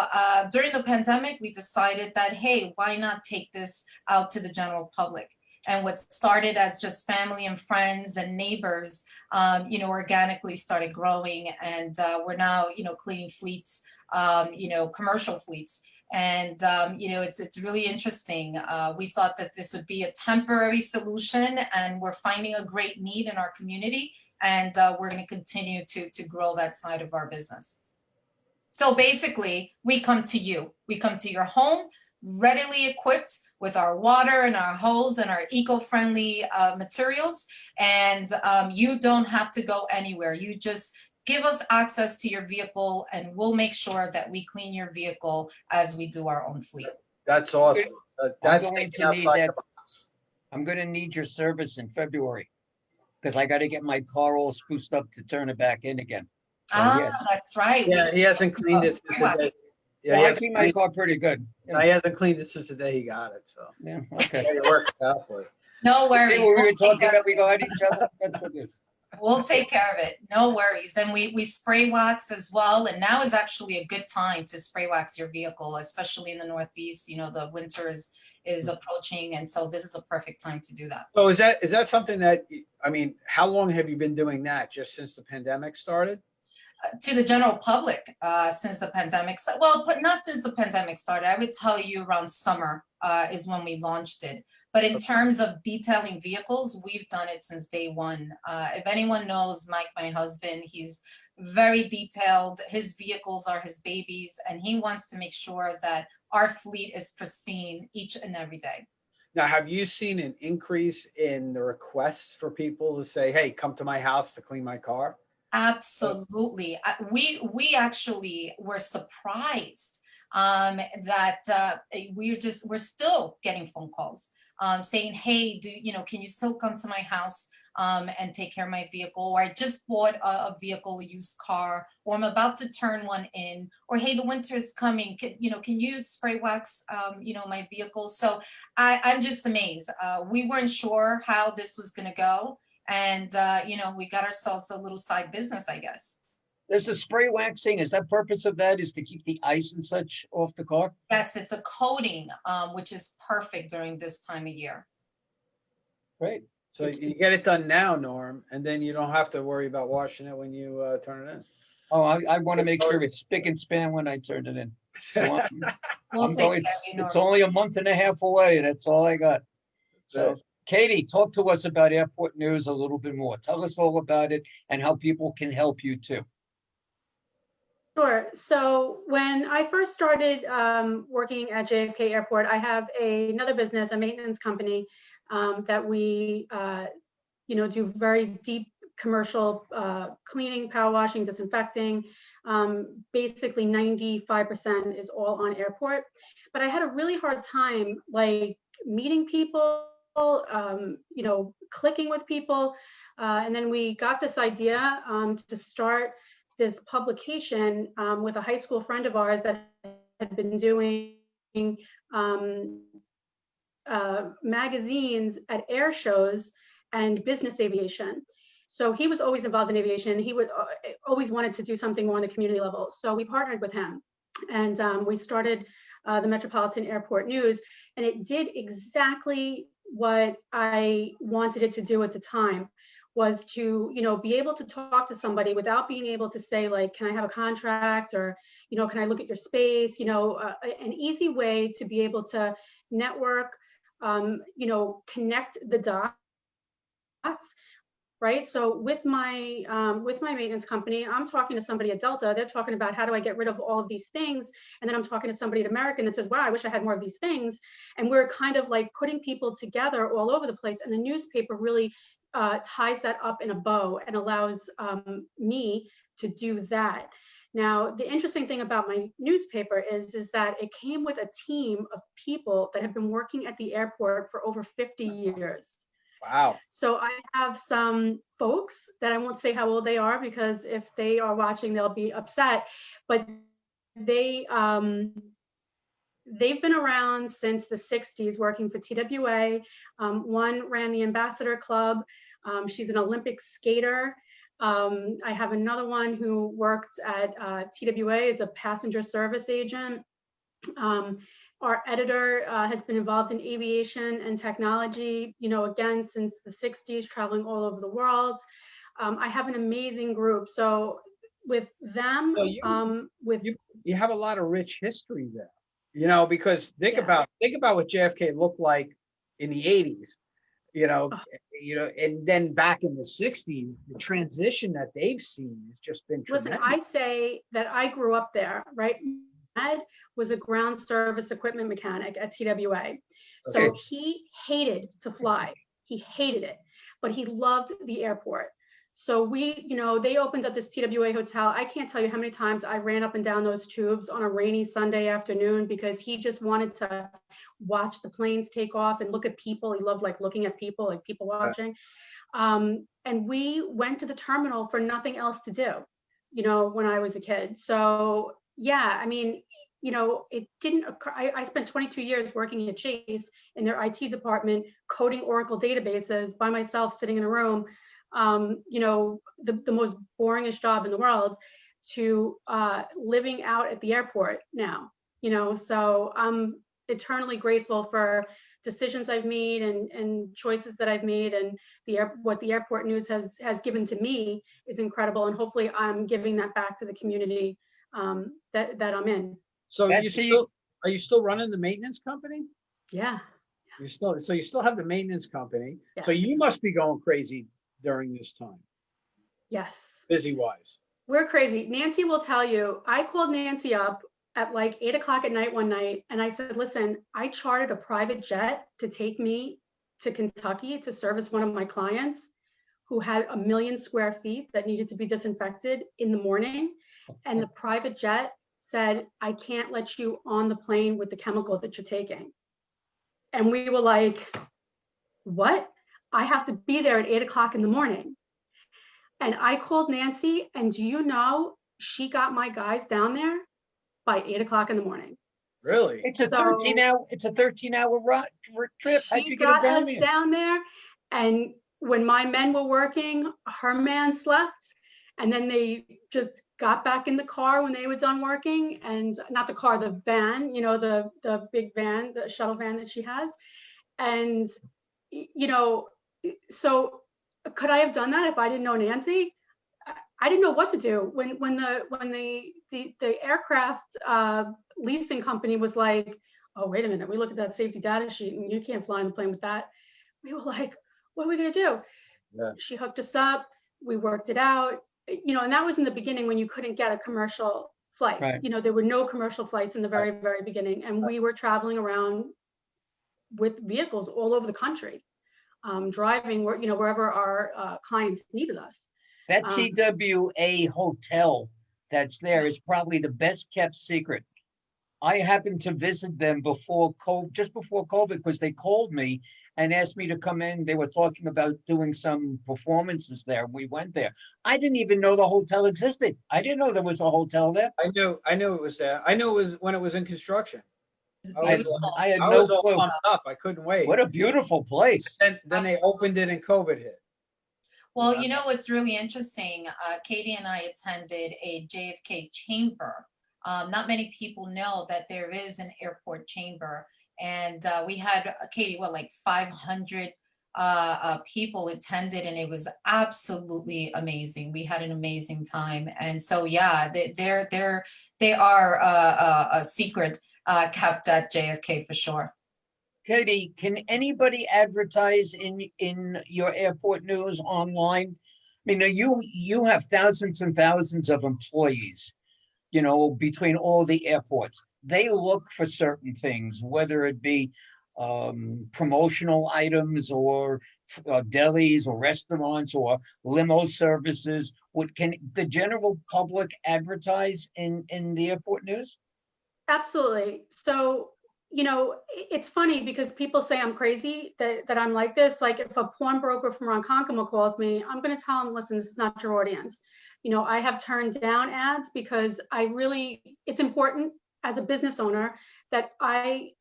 during the pandemic, we decided that, hey, why not take this out to the general public? And what started as just family and friends and neighbors, organically started growing. And we're now, cleaning fleets, commercial fleets. And, it's really interesting. We thought that this would be a temporary solution, and we're finding a great need in our community. And we're going to continue to grow that side of our business. So basically, we come to you. We come to your home, readily equipped with our water and our hose and our eco-friendly materials. And you don't have to go anywhere. You just give us access to your vehicle, and we'll make sure that we clean your vehicle as we do our own fleet. That's awesome. That's going thinking to need outside that. the box. I'm going to need your service in February because I got to get my car all spruced up to turn it back in again. So, yes. That's right. Yeah, he hasn't cleaned it since the day. Yeah, Well, he I hasn't keep my cleaned- car pretty good. no, he hasn't cleaned it since the day he got it. So Yeah, okay. it worked out for you. No worries. See what we were We'll take talking care about, of we it. go at each other. That's what it is. We'll take care of it. No worries. And we spray wax as well. And now is actually a good time to spray wax your vehicle, especially in the Northeast. The winter is approaching. And so this is a perfect time to do that. So is that something that, how long have you been doing that? Just since the pandemic started? To the general public since the pandemic started. Well, but not since the pandemic started. I would tell you around summer is when we launched it. But in terms of detailing vehicles, we've done it since day one. If anyone knows Mike, my husband, he's very detailed. His vehicles are his babies, and he wants to make sure that our fleet is pristine each and every day. Now, have you seen an increase in the requests for people to say, hey, come to my house to clean my car? Absolutely. We actually were surprised that we're still getting phone calls saying, hey, can you still come to my house and take care of my vehicle? Or I just bought a vehicle, a used car, or I'm about to turn one in, or hey, the winter is coming. Can you spray wax, my vehicle? So I'm just amazed. We weren't sure how this was going to go. And, we got ourselves a little side business, I guess. There's a spray waxing. Is that purpose of that is to keep the ice and such off the car? Yes, it's a coating, which is perfect during this time of year. Great. So you get it done now, Norm, and then you don't have to worry about washing it when you turn it in. Oh, I want to make sure it's spick and span when I turn it in. So We'll take care of you, it's Norm. only a month and a half away. That's all I got. So, Good. Katie, talk to us about airport news a little bit more. Tell us all about it and how people can help you too. Sure. So when I first started working at JFK Airport, I have another business, a maintenance company that we, do very deep commercial cleaning, power washing, disinfecting. Basically 95% is all on airport. But I had a really hard time meeting people, clicking with people. And then we got this idea to start this publication with a high school friend of ours that had been doing magazines at air shows and business aviation. So he was always involved in aviation. He would always wanted to do something more on the community level. So we partnered with him, and we started the Metropolitan Airport News, and it did exactly what I wanted it to do at the time, was to, you know, be able to talk to somebody without being able to say, like, can I have a contract, or, you know, can I look at your space, you know, an easy way to be able to network, you know, connect the dots, right? So with my maintenance company, I'm talking to somebody at Delta, they're talking about how do I get rid of all of these things, and then I'm talking to somebody at American that says, wow, I wish I had more of these things, and we're kind of like putting people together all over the place, and the newspaper really ties that up in a bow and allows me to do that. Now, the interesting thing about my newspaper is that it came with a team of people that have been working at the airport for over 50 years. Wow. So I have some folks that I won't say how old they are, because if they are watching, they'll be upset, but they've been around since the 60s working for TWA. One ran the Ambassador Club. She's an Olympic skater. I have another one who worked at TWA as a passenger service agent. Our editor has been involved in aviation and technology, you know, again, since the 60s, traveling all over the world. I have an amazing group. So with them, So you have a lot of rich history there, you know, because think about what JFK looked like in the 80s, you know, and then back in the 60s, the transition that they've seen has just been tremendous. Listen, I say that I grew up there, right? My dad was a ground service equipment mechanic at TWA. So he hated to fly. He hated it, but he loved the airport. So we, you know, they opened up this TWA hotel. I can't tell you how many times I ran up and down those tubes on a rainy Sunday afternoon, because he just wanted to watch the planes take off and look at people. He loved like looking at people, like people watching. And we went to the terminal for nothing else to do, you know, when I was a kid. So yeah, I mean, you know, it didn't occur. I spent 22 years working at Chase in their IT department, coding Oracle databases by myself, sitting in a room. You know, the most boringest job in the world, to living out at the airport now, you know, so I'm eternally grateful for decisions I've made and choices that I've made, and what the airport news has given to me is incredible, and hopefully I'm giving that back to the community that I'm in. So are you still running the maintenance company? Yeah. You still have the maintenance company. Yeah. So you must be going crazy during this time. Yes. Busy wise. We're crazy. Nancy will tell you, I called Nancy up at like 8 o'clock at night one night, and I said, listen, I chartered a private jet to take me to Kentucky to service one of my clients who had 1 million square feet that needed to be disinfected in the morning. And the private jet said, I can't let you on the plane with the chemical that you're taking. And we were like, what? I have to be there at 8 o'clock in the morning. And I called Nancy, and do you know, she got my guys down there by 8 o'clock in the morning. Really? It's a 13-hour trip. How'd you get it down there? Down there, and when my men were working, her man slept, and then they just got back in the car when they were done working, and not the car, the van, you know, the big van, the shuttle van that she has. And, you know, so could I have done that if I didn't know Nancy? I didn't know what to do when the aircraft leasing company was like, oh, wait a minute, we look at that safety data sheet and you can't fly on the plane with that. We were like, what are we gonna do? Yeah. She hooked us up, we worked it out, you know, and that was in the beginning when you couldn't get a commercial flight. Right. You know, there were no commercial flights in the very, very beginning, and we were traveling around with vehicles all over the country, driving, you know, wherever our clients needed us. That TWA hotel that's there is probably the best kept secret. I happened to visit them just before COVID, because they called me and asked me to come in. They were talking about doing some performances there. We went there. I didn't even know the hotel existed. I didn't know there was a hotel there. I knew it was there. I knew it was when it was in construction. I had I no was all clue. pumped up. I couldn't wait. What a beautiful place. Then they opened it and COVID hit. Well, you know what's really interesting? Katie and I attended a JFK chamber. Not many people know that there is an airport chamber, and we had Katie, what, like 500 people attended, and it was absolutely amazing. We had an amazing time, and so yeah, they are a secret kept at JFK for sure. Katie, can anybody advertise in your airport news online? I mean, you have thousands and thousands of employees, you know, between all the airports. They look for certain things, whether it be promotional items or delis or restaurants or limo services. Can the general public advertise in the airport news? Absolutely. So, you know, it's funny because people say I'm crazy, that I'm like this. Like if a pawnbroker from Ronkonkoma calls me, I'm going to tell him, listen, this is not your audience. You know, I have turned down ads because it's important as a business owner that I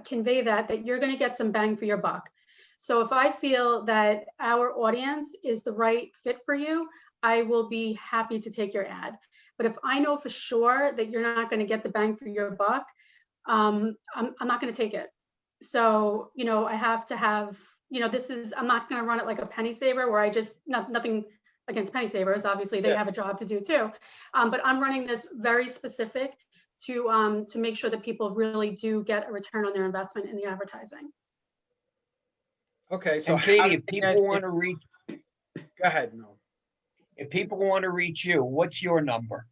convey that you're going to get some bang for your buck. So if I feel that our audience is the right fit for you, I will be happy to take your ad. But if I know for sure that you're not going to get the bang for your buck, I'm not going to take it. So, you know, I have to have, you know, I'm not going to run it like a penny saver where I just, nothing against penny savers. Obviously they have a job to do too. But I'm running this very specific to make sure that people really do get a return on their investment in the advertising. Okay, so And Katie, if people want to reach, go ahead, no. if people want to reach you, what's your number?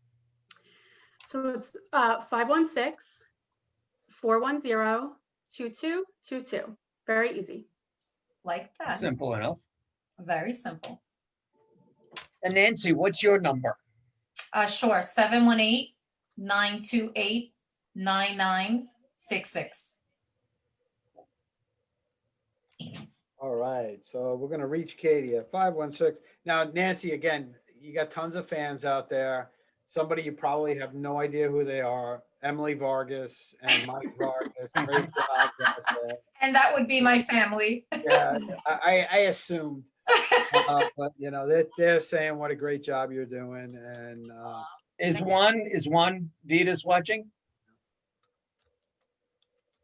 So it's 516-410-2222. Very easy. Like that. Simple enough. Very simple. And Nancy, what's your number? Sure, 718-928-9966. All right, so we're gonna reach Katie at 516. Now, Nancy, again, you got tons of fans out there. Somebody you probably have no idea who they are. Emily Vargas and Mike Vargas. Great job out there. And that would be my family. Yeah, I assumed. But you know, they're saying what a great job you're doing. And Is Juan Vitas watching?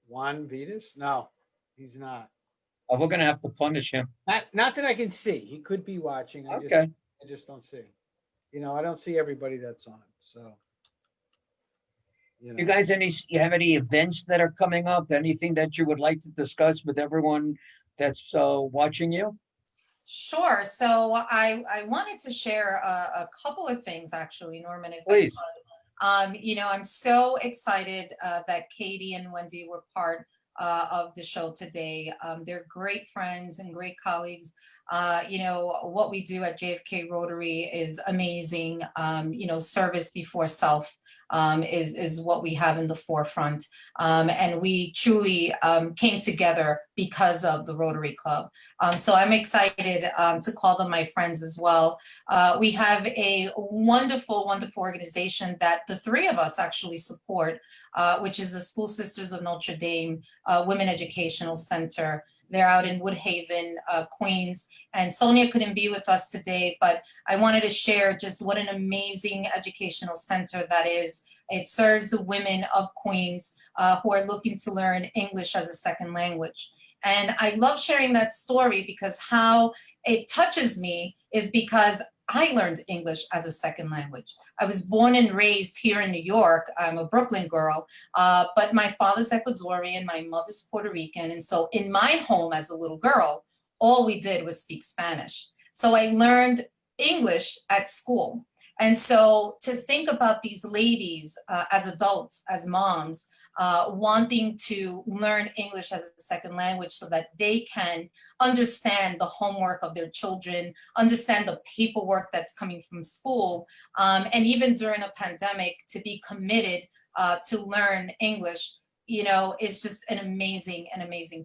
Juan Vitas? No, he's not. Oh, we're gonna have to punish him. Not that I can see. He could be watching. I just don't see. You know, I don't see everybody that's on. So, you know. You guys, you have any events that are coming up? Anything that you would like to discuss with everyone that's watching you? Sure. So I wanted to share a couple of things, actually, Norman, if Please. I could. You know, I'm so excited that Katie and Wendy were part of the show today. They're great friends and great colleagues. You know, what we do at JFK Rotary is amazing. You know, service before self is what we have in the forefront. And we truly came together because of the Rotary Club. So I'm excited to call them my friends as well. We have a wonderful, wonderful organization that the three of us actually support, which is the School Sisters of Notre Dame Women Educational Center. They're out in Woodhaven, Queens, and Sonia couldn't be with us today, but I wanted to share just what an amazing educational center that is. It serves the women of Queens who are looking to learn English as a second language. And I love sharing that story because how it touches me is because I learned English as a second language. I was born and raised here in New York. I'm a Brooklyn girl, but my father's Ecuadorian, my mother's Puerto Rican. And so in my home as a little girl, all we did was speak Spanish. So I learned English at school. And so to think about these ladies as adults, as moms, wanting to learn English as a second language so that they can understand the homework of their children, understand the paperwork that's coming from school, and even during a pandemic, to be committed to learn English, you know, it's just an amazing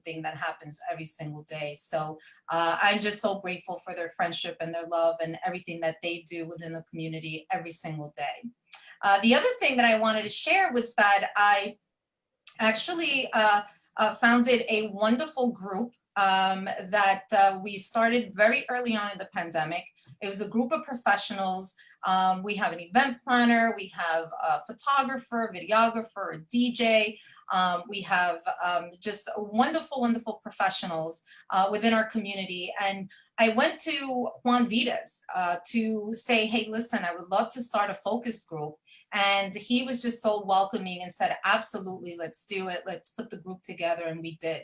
thing that happens every single day. So I'm just so grateful for their friendship and their love and everything that they do within the community every single day. The other thing that I wanted to share was that I actually founded a wonderful group that we started very early on in the pandemic. It was a group of professionals. We have an event planner, we have a photographer, videographer, a DJ. We have just wonderful, wonderful professionals within our community. And I went to Juan Vitas to say, hey, listen, I would love to start a focus group. And he was just so welcoming and said, absolutely, let's do it. Let's put the group together. And we did.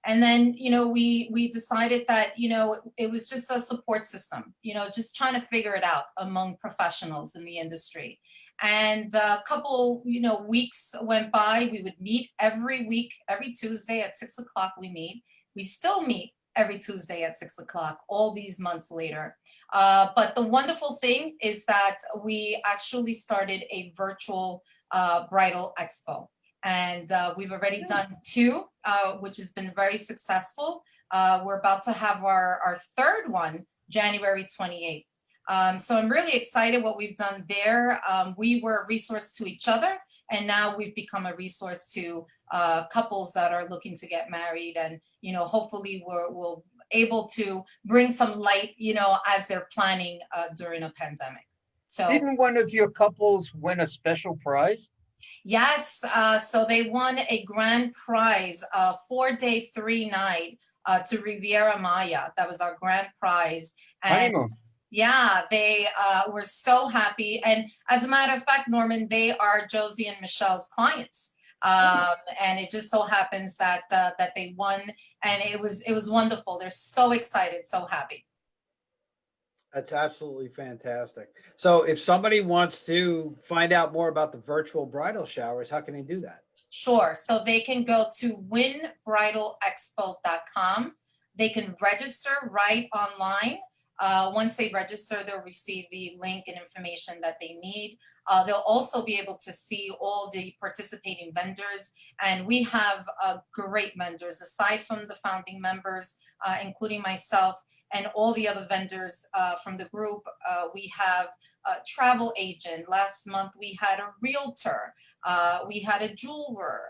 And then, we decided that, it was just a support system, just trying to figure it out among professionals in the industry. And a couple, weeks went by. We would meet every week, every Tuesday at 6 o'clock we meet. We still meet every Tuesday at 6 o'clock, all these months later. But the wonderful thing is that we actually started a virtual bridal expo. And we've already done 2, which has been very successful. We're about to have our third one, January 28th. So I'm really excited what we've done there. We were a resource to each other, and now we've become a resource to couples that are looking to get married. And, hopefully we'll able to bring some light, as they're planning during a pandemic. So Didn't one of your couples win a special prize? yes, so they won a grand prize, 4-day, 3-night to Riviera Maya. That was our grand prize. And Honeymoon. yeah, they were so happy. And as a matter of fact, Norman, they are Josie and Michelle's clients. And it just so happens that that they won, and it was wonderful. They're so excited, so happy. That's absolutely fantastic. So if somebody wants to find out more about the virtual bridal showers, how can they do that? Sure. So they can go to winbridalexpo.com. They can register right online. Once they register, they'll receive the link and information that they need. They'll also be able to see all the participating vendors. And we have great vendors, aside from the founding members, including myself and all the other vendors from the group. We have a travel agent. Last month, we had a realtor. We had a jeweler.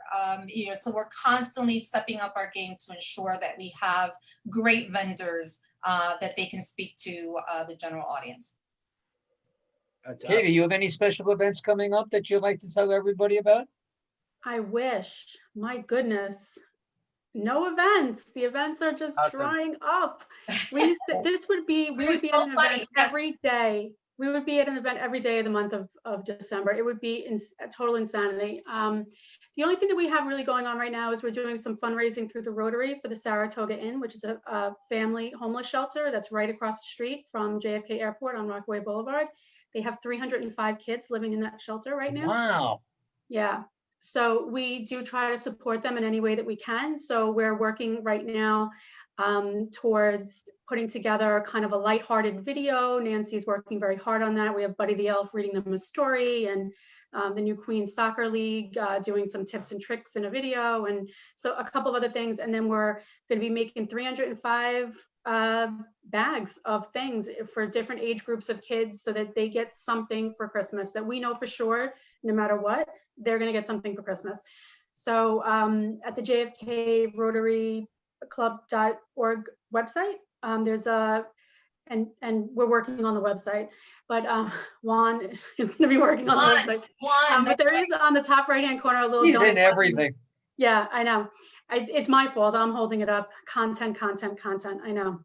So we're constantly stepping up our game to ensure that we have great vendors that they can speak to the general audience. Katie, you have any special events coming up that you'd like to tell everybody about? I wish. My goodness. No events. The events are just drying up. We would be at an event every day. We would be at an event every day of the month of December. It would be a total insanity. The only thing that we have really going on right now is we're doing some fundraising through the Rotary for the Saratoga Inn, which is a family homeless shelter that's right across the street from JFK Airport on Rockaway Boulevard. They have 305 kids living in that shelter right now. Wow. Yeah. So we do try to support them in any way that we can. So we're working right now towards putting together kind of a lighthearted video. Nancy's working very hard on that. We have Buddy the Elf reading them a story, and the new Queens Soccer League doing some tips and tricks in a video, and so a couple of other things. And then we're going to be making 305 bags of things for different age groups of kids, so that they get something for Christmas that we know for sure, no matter what, they're going to get something for Christmas. So at the JFK Rotary Club.org website, there's and we're working on the website, but Juan is going to be working on the website. But there is on the top right hand corner a little. He's in everything. Yeah, I know. It's my fault. I'm holding it up. Content. I know.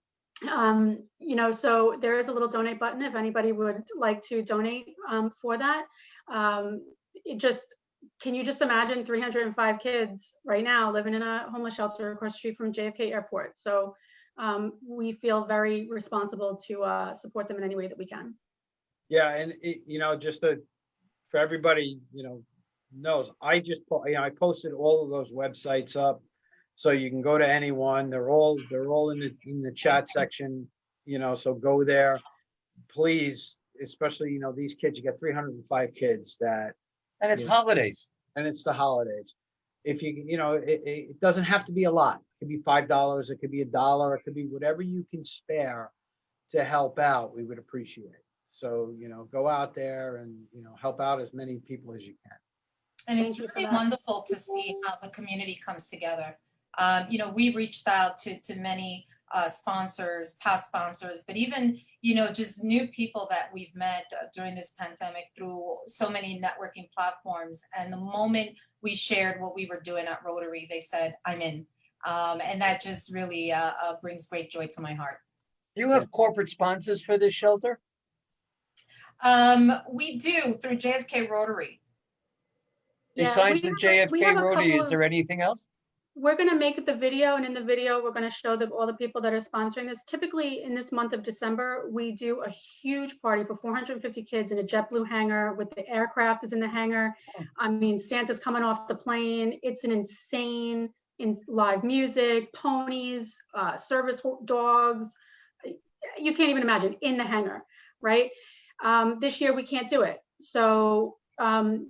So there is a little donate button if anybody would like to donate for that. Can you just imagine 305 kids right now living in a homeless shelter across the street from JFK Airport? So we feel very responsible to support them in any way that we can. Yeah, and for everybody, knows, I posted all of those websites up, so you can go to anyone. They're all in the chat section, so go there, please. Especially, these kids, you get 305 kids that. And it's holidays. And it's the holidays. If it doesn't have to be a lot. It could be $5. It could be $1. It could be whatever you can spare to help out. We would appreciate it. So, go out there and, help out as many people as you can. And it's really wonderful to see how the community comes together. You know, we reached out to many sponsors, past sponsors, but even, you know, just new people that we've met during this pandemic through so many networking platforms. And the moment we shared what we were doing at Rotary, they said, I'm in. And that just really brings great joy to my heart. You have corporate sponsors for this shelter? We do through JFK Rotary. Besides the JFK Rotary, is of- there anything else? We're going to make the video, and in the video, we're going to show all the people that are sponsoring this. Typically, in this month of December, we do a huge party for 450 kids in a JetBlue hangar with the aircraft is in the hangar. I mean, Santa's coming off the plane. It's an insane live music, ponies, service dogs. You can't even imagine in the hangar, right? This year, we can't do it. So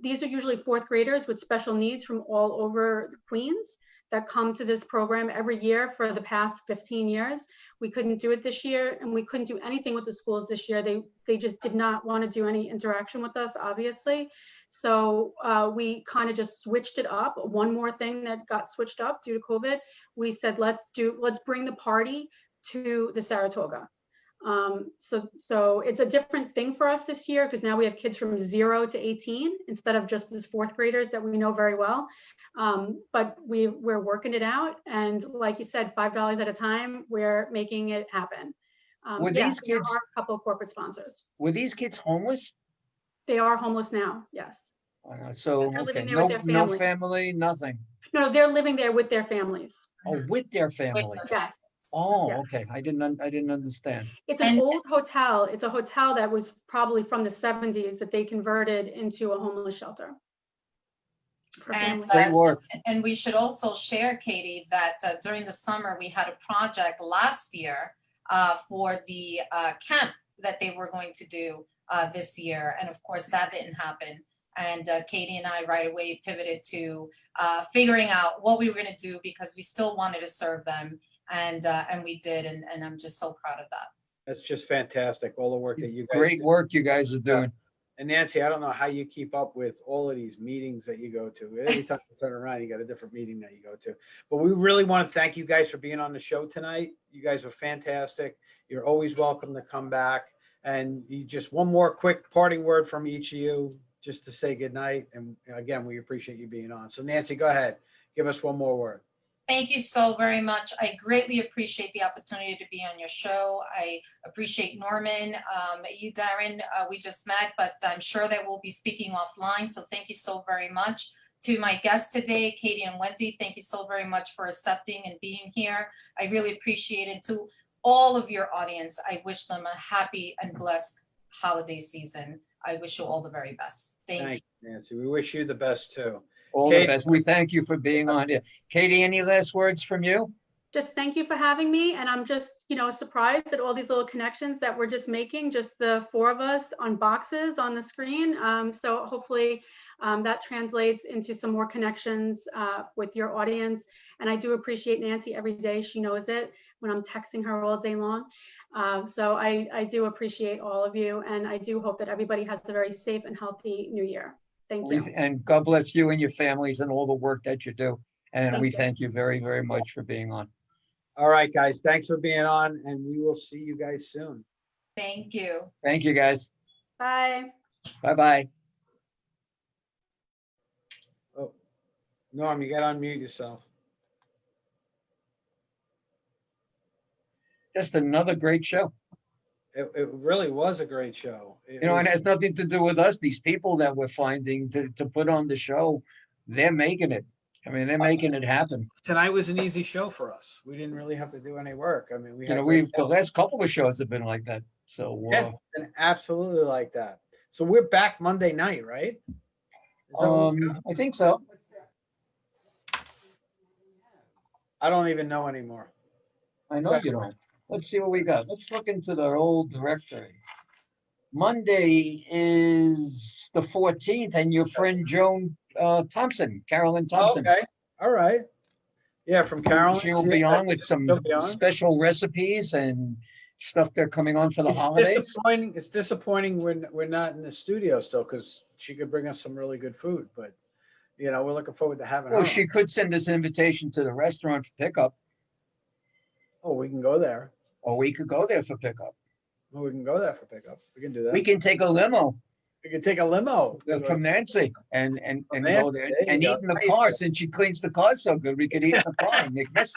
these are usually fourth graders with special needs from all over Queens that come to this program every year for the past 15 years. We couldn't do it this year, and we couldn't do anything with the schools this year. They just did not want to do any interaction with us, obviously. So we kind of just switched it up. One more thing that got switched up due to COVID, we said, let's bring the party to the Saratoga. So it's a different thing for us this year because now we have kids from 0 to 18 instead of just these fourth graders that we know very well. But we're working it out, and like you said, $5 at a time, we're making it happen. Were these kids? There are a couple of corporate sponsors. Were these kids homeless? They are homeless now. Yes. So They're living okay, there with their no families. family, nothing. No, they're living there with their families. Oh, with their family. Yes. Oh, Yeah. okay. I didn't understand. It's an old hotel. It's a hotel that was probably from the 70s that they converted into a homeless shelter. And, Great work. and we should also share, Katie, that during the summer, we had a project last year for the camp that they were going to do this year. And of course, that didn't happen. And Katie and I right away pivoted to figuring out what we were going to do because we still wanted to serve them. And we did. And I'm just so proud of that. That's just fantastic. All the work that you guys Great do. work you guys are doing. And Nancy, I don't know how you keep up with all of these meetings that you go to. Every time you turn around, you got a different meeting that you go to. But we really want to thank you guys for being on the show tonight. You guys are fantastic. You're always welcome to come back. And you just one more quick parting word from each of you, just to say good night. And again, we appreciate you being on. So Nancy, go ahead. Give us one more word. Thank you so very much. I greatly appreciate the opportunity to be on your show. I appreciate Norman, you, Darren, we just met, but I'm sure that we'll be speaking offline. So thank you so very much. To my guests today, Katie and Wendy, thank you so very much for accepting and being here. I really appreciate it. To all of your audience, I wish them a happy and blessed holiday season. I wish you all the very best. Thank you. Nancy. We wish you the best too. All the best. We thank you for being on here. Katie, any last words from you? Just thank you for having me. And I'm just, surprised at all these little connections that we're just making, just the four of us on boxes on the screen. So hopefully that translates into some more connections with your audience. And I do appreciate Nancy every day. She knows it when I'm texting her all day long. So I do appreciate all of you. And I do hope that everybody has a very safe and healthy new year. Thank you. And God bless you and your families and all the work that you do. And we thank you very, very much for being on. All right, guys. Thanks for being on, and we will see you guys soon. Thank you. Thank you, guys. Bye. Bye-bye. Oh, Norm, you got to unmute yourself. Just another great show. It really was a great show. And it has nothing to do with us. These people that we're finding to put on the show, they're making it. I mean, they're making it happen. Tonight was an easy show for us. We didn't really have to do any work. I mean, the last couple of shows have been like that. So yeah, been absolutely like that. So we're back Monday night, right? I think so. I don't even know anymore. I know you don't. Let's see what we got. Let's look into the old directory. Monday is the 14th, and your friend Joan Carolyn Thompson. Okay. All right. Yeah, from Carolyn. She will be on with some special recipes and stuff they're coming on for the holidays. It's disappointing when we're not in the studio still, because she could bring us some really good food. But we're looking forward to having her. Well, on. she could send us an invitation to the restaurant for pickup, Oh, we can go there. or we could go there for pickup. Oh, we can go there for pickup. We can do that. We can take a limo We can take a limo from Nancy and go Nancy, there there and you eat go. in the Nice. car. Since she cleans the car so good, we could eat in the car and make mess.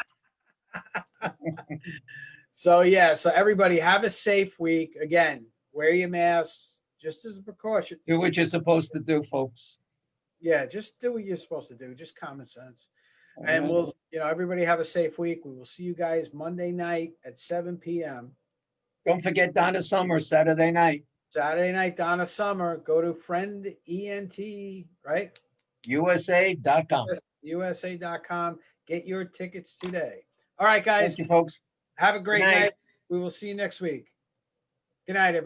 So everybody have a safe week. Again, wear your masks just as a precaution. Do what you're supposed to do, folks. Yeah, just do what you're supposed to do. Just common sense. And we'll, everybody have a safe week. We will see you guys Monday night at 7 p.m. Don't forget Donna Summer Saturday night. Saturday night, Donna Summer. Go to Friend ENT, right? USA.com. USA.com. Get your tickets today. All right, guys. Thank you, folks. Have a great Good night. night. We will see you next week. Good night, everybody.